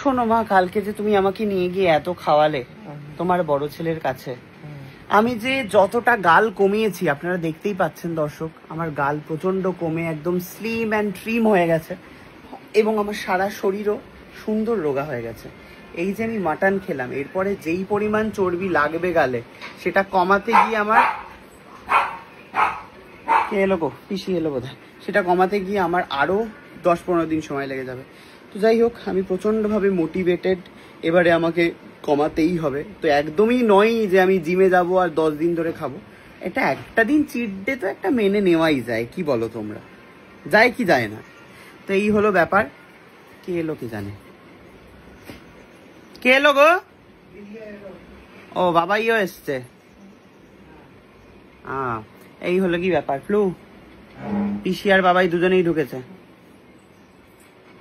শোনো মা, কালকে যে তুমি আমাকে নিয়ে গিয়ে এত খাওয়ালে তোমার বড় ছেলের কাছে, আমি যে যতটা গাল কমিয়েছি আপনারা দেখতেই পাচ্ছেন দর্শক, আমার গাল প্রচন্ড কমে একদম স্লিম অ্যান্ড ট্রিম হয়ে গেছে এবং আমার সারা শরীরও সুন্দর রোগা হয়ে গেছে। এই যে আমি মাটন খেলাম, এরপরে যেই পরিমাণ চর্বি লাগবে গালে সেটা কমাতে গিয়ে আমার কে এলো গো, পিসি এলো বোধহয়, সেটা কমাতে গিয়ে আমার আরো 10-15 দিন সময় লেগে যাবে। তো যাই হোক, আমি প্রচন্ডভাবে মোটিভেটেড, এবারে আমাকে কমাতেই হবে। তো একদমই নয় যে আমি জিমে যাব আর 10 দিন ধরে খাবো, এটা একটা দিন চিট ডে তো একটা মেনে নেওয়াই যায়, কি বলো তোমরা, যায় কি যায় না? তো এই হলো ব্যাপার। কে এলো কি জানে, কে এলো গো? ও বাবাইও এসছে। এই হলো কি ব্যাপার, ফ্লু পিসি আর বাবাই দুজনেই ঢুকেছে।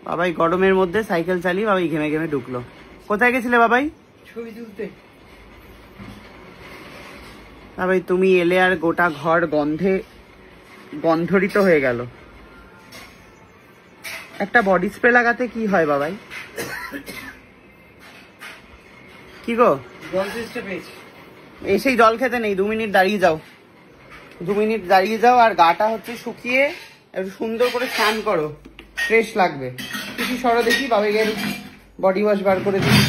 বাবাই গরমের মধ্যে সাইকেল চালিয়ে বাবাই ঘেমে ঘেমে ঢুকলো। কোথায় গেছিলে বাবাই? ছবি তুলতে। বাবাই তুমি এলে আর গোটা ঘর গন্ধে গন্ধরিত হয়ে গেল। একটা বডি স্প্রে লাগাতে কি হয় বাবাই? কি গো, এসেই জল খেতে নেই, 2 মিনিট দাঁড়িয়ে যাও, 2 মিনিট দাঁড়িয়ে যাও আর গাটা হচ্ছে শুকিয়ে একটু সুন্দর করে স্নান করো, ফ্রেশ লাগবে। কিছু সরো দেখি, বাবাই গেল বডি ওয়াশ বার করে দিই।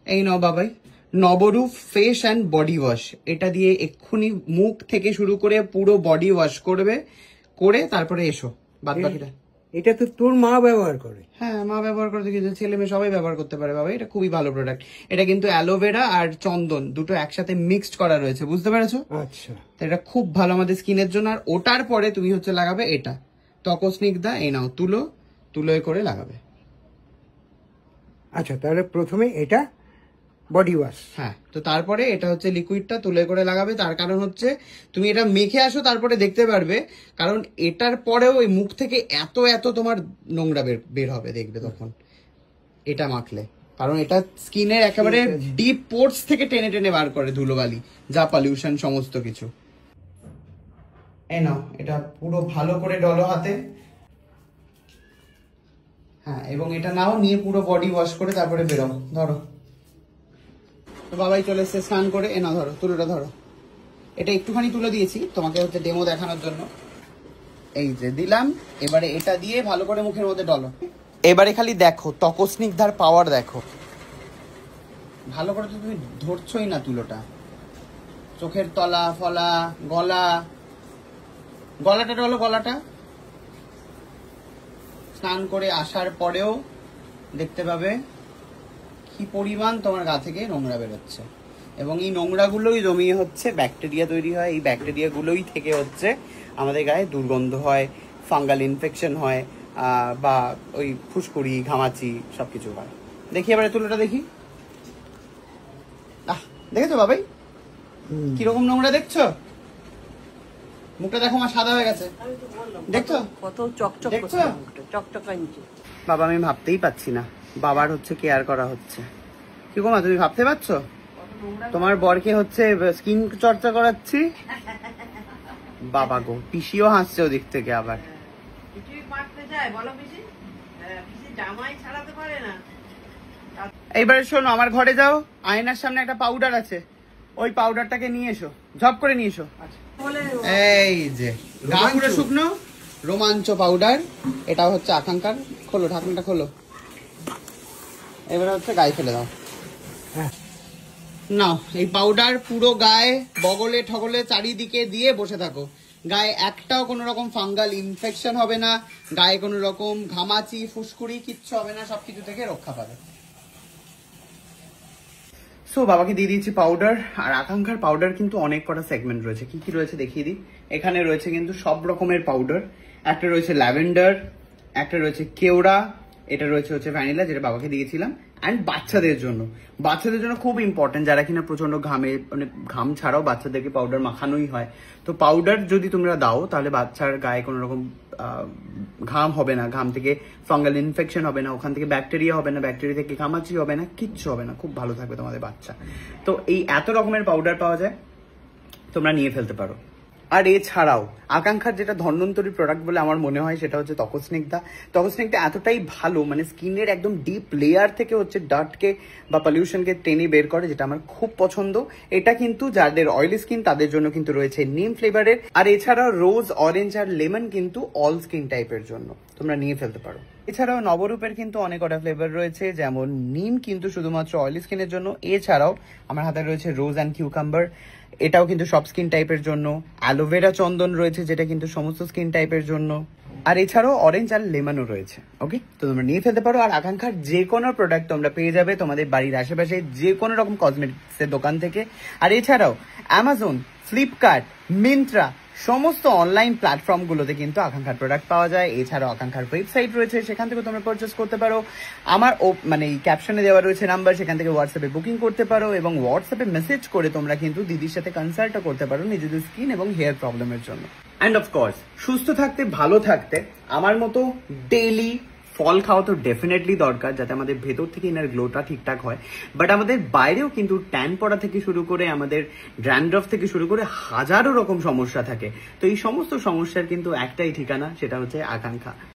এই নাও বাবাই, নবরূপ ফেস অ্যান্ড বডি ওয়াশ, এটা দিয়ে এক্ষুনি মুখ থেকে শুরু করে পুরো বডি ওয়াশ করবে, করে তারপরে এসো বাদ বাকিটা। এটা তো তোর মা ব্যবহার করে। হ্যাঁ, মা ব্যবহার করতে গিয়ে ছেলে মেয়ে সবাই ব্যবহার করতে পারে বাবা, এটা খুবই ভালো প্রোডাক্ট। এটা কিন্তু অ্যালোভেরা আর চন্দন দুটো একসাথে মিক্সড করা রয়েছে, বুঝতে পেরেছো? আচ্ছা, এটা খুব ভালো আমাদের স্কিনের জন্য। আর ওটার পরে তুমি হচ্ছে লাগাবে এটা তকস্নিগ্ধা, এই নাও তুলো, তুলো করে লাগাবে। আচ্ছা, তাহলে প্রথমে এটা বডি ওয়াশ। হ্যাঁ, তো তারপরে এটা হচ্ছে লিকুইডটা তুলে করে লাগাবে। তার কারণ হচ্ছে তুমি এটা মেখে আসো, তারপরে দেখতে পারবে, কারণ এটার পরেও ওই মুখ থেকে এত এত তোমার নোংরা বের হবে, দেখবে তখন এটা মাখলে। কারণ এটা স্কিনের একেবারে ডিপ পোর্টস থেকে টেনে টেনে বার করে ধুলোবালি, যা পলিউশন সমস্ত কিছু। এই নাও, এটা পুরো ভালো করে ডলো হাতে। হ্যাঁ, এবং এটা নাও, নিয়ে পুরো বডি ওয়াশ করে তারপরে বেরো। ধরো, তো বাবাই চলে এসছে স্নান করে। এ না ধরো, তুলোটা ধরো। এটা একটুখানি তুলে দিয়েছি তোমাকে হচ্ছে ডেমো দেখানোর জন্য, এই যে দিলাম। এবারে এটা দিয়ে ভালো করে মুখের মধ্যে ডলো। এবারে খালি দেখো তকস্নিগ্ধার পাওয়ার দেখো, ভালো করে তো তুমি ধরছই না তুলোটা, চোখের তলা ফলা, গলাটা ডলো, গলাটা। স্নান করে আসার পরেও দেখতে পাবে কি পরিমাণ তোমার গা থেকে নোংরা বেরোচ্ছে, এবং এই নোংরাগুলোই জমিয়ে হচ্ছে ব্যাকটেরিয়া তৈরি হয়। এই ব্যাকটেরিয়াগুলোই থেকে হচ্ছে আমাদের গায়ে দুর্গন্ধ হয়, ফাঙ্গাল ইনফেকশন হয়, বা ওই ফুসকুড়ি ঘামাচি সবকিছু হয়। দেখি এবারে তুলোটা দেখি। দেখেছো বাবাই কিরকম নোংরা দেখছো? মুখটা দেখো আমার সাদা হয়ে গেছে, দেখছো কত চকচক, দেখছো চকচক আনছে। বাবা, আমি ভাবতেই পাচ্ছি না বাবার হচ্ছে কেয়ার করা হচ্ছে। কি গো মা, তুমি ভাবতে পারছো তোমার বরকে হচ্ছে স্কিন চর্চা করাচ্ছি? বাবা গো, পিসিও হাসছে ওদিক থেকে আবার। এইবারে শোনো, আমার ঘরে যাও, আয়নার সামনে একটা পাউডার আছে, ওই পাউডারটাকে নিয়ে এসো, ঝপ করে নিয়ে এসো। এই যে পুরো শুকনো রোমাঞ্চ পাউডার, এটা হচ্ছে আকাঙ্ক্ষার। খোলো ঢাকনাটা, খোলো। এবারে হচ্ছে গায়ে ফেলে দাও। নাও, এই পাউডার পুরো গায়ে বগলে ঠগলে চারিদিকে দিয়ে বসে থাকো। গায়ে একটাও কোনো রকম ফাঙ্গাল ইনফেকশন হবে না, গায়ে কোনো রকম ঘামাচি ফুসকুড়ি কিচ্ছু হবে না, সবকিছু থেকে রক্ষা পাবে। সো বাবাকে দিয়ে দিয়েছি পাউডার। আর আকাঙ্ক্ষার পাউডার কিন্তু অনেক কটা সেগমেন্ট রয়েছে, কি কি রয়েছে দেখিয়ে দিই। এখানে রয়েছে কিন্তু সব রকমের পাউডার, একটা রয়েছে ল্যাভেন্ডার, একটা রয়েছে কেওড়া, এটা রয়েছে হচ্ছে ভ্যানিলা, যেটা বাবাকে দিয়েছিলাম। অ্যান্ড বাচ্চাদের জন্য খুব ইম্পর্টেন্ট, যারা কিনা প্রচন্ড ঘামে, মানে ঘাম ছাড়াও বাচ্চাদেরকে পাউডার মাখানোই হয়। তো পাউডার যদি তোমরা দাও তাহলে বাচ্চার গায়ে কোনো রকম ঘাম হবে না, ঘাম থেকে ফাঙ্গাল ইনফেকশন হবে না, ওখান থেকে ব্যাকটেরিয়া হবে না, ব্যাকটেরিয়া থেকে ঘামাচি হবে না, কিচ্ছু হবে না, খুব ভালো থাকবে তোমাদের বাচ্চা। তো এই এত রকমের পাউডার পাওয়া যায়, তোমরা নিয়ে ফেলতে পারো। আর এছাড়াও আকাঙ্ক্ষার যেটা ধন্বন্তরী প্রোডাক্ট বলে আমার মনে হয় সেটা হচ্ছে ত্বকস্নিগ্ধা। ত্বকস্নিগ্ধা এতটাই ভালো, মানে স্কিনের একদম ডিপ লেয়ার থেকে হচ্ছে ডার্টকে বা পলিউশনকে টেনে বের করে, যেটা আমার খুব পছন্দ। এটা কিন্তু যাদের অয়েলি স্কিন তাদের জন্য কিন্তু রয়েছে নিম ফ্লেভারের, আর এছাড়াও রোজ, অরেঞ্জ আর লেমন কিন্তু অল স্কিন টাইপের জন্য তোমরা নিয়ে ফেলতে পারো। এছাড়াও নবরূপের কিন্তু অনেক কটা ফ্লেভার রয়েছে, যেমন নিম কিন্তু শুধুমাত্র অয়েলি স্কিনের জন্য, এছাড়াও আমার হাতে রয়েছে রোজ অ্যান্ড কিউকাম্বার, এটাও কিন্তু সব স্কিন টাইপের জন্য। অ্যালোভেরা চন্দন রয়েছে, যেটা কিন্তু সমস্ত স্কিন টাইপের জন্য। আর এছাড়াও অরেঞ্জ আর লেমনও রয়েছে। ওকে, তো তোমরা নিয়ে ফেলতে পারো। আর আকাঙ্ক্ষার যে কোনো প্রোডাক্ট তোমরা পেয়ে যাবে তোমাদের বাড়ির আশেপাশে যে কোনো রকম কসমেটিক্সের দোকান থেকে। আর এছাড়াও অ্যামাজন, ফ্লিপকার্ট, মিন্ত্রা সমস্ত অনলাইন প্ল্যাটফর্মগুলোতে কিন্তু আকাঙ্ক্ষার প্রোডাক্ট পাওয়া যায়। এছাড়াও আকাঙ্ক্ষার ওয়েবসাইট রয়েছে, সেখান থেকে তোমরা পারচেস করতে পারো। আমার মানে এই ক্যাপশনে দেওয়া রয়েছে নাম্বার, সেখান থেকে হোয়াটসঅ্যাপে বুকিং করতে পারো, এবং হোয়াটসঅ্যাপে মেসেজ করে তোমরা কিন্তু দিদির সাথে কনসাল্টও করতে পারো নিজেদের স্কিন এবং হেয়ার প্রবলেমের জন্য। অ্যান্ড অফকোর্স সুস্থ থাকতে, ভালো থাকতে আমার মতো ডেইলি ফল খাওয়া তো ডেফিনেটলি দরকার, যাতে আমাদের ভেতর থেকে ইনার গ্লোটা ঠিকঠাক হয়। বাট আমাদের বাইরেও কিন্তু ট্যান পড়া থেকে শুরু করে আমাদের ড্র্যান্ড্রফ থেকে শুরু করে হাজারো রকম সমস্যা থাকে। তো এই সমস্ত সমস্যার কিন্তু একটাই ঠিকানা, সেটা হচ্ছে আকাঙ্ক্ষা।